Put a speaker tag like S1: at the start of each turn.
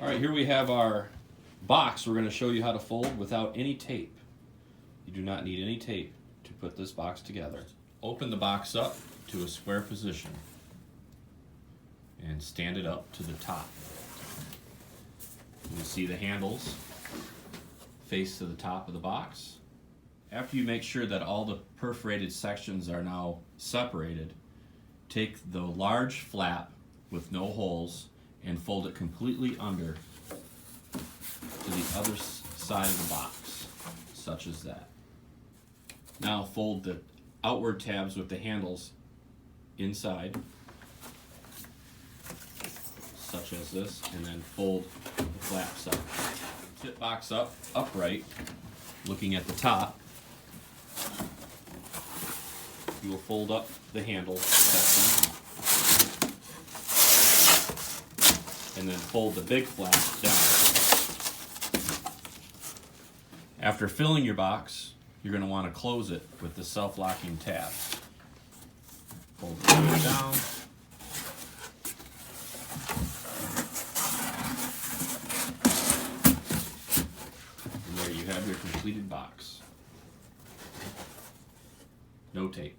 S1: All right, here we have our box. We're going to show you how to fold without any tape. You do not need any tape to put this box together. Open the box up to a square position and stand it up to the top. You see the handles face to the top of the box. After you make sure that all the perforated sections are now separated, take the large flap with no holes and fold it completely under to the other side of the box, such as that. Now fold the outward tabs with the handles inside, such as this, and then fold the flaps up. Tip box up upright, looking at the top. You will fold up the handle section and then fold the big flap down. After filling your box, you're going to want to close it with the self-locking tabs. Fold the lid down. And there you have your completed box. No tape.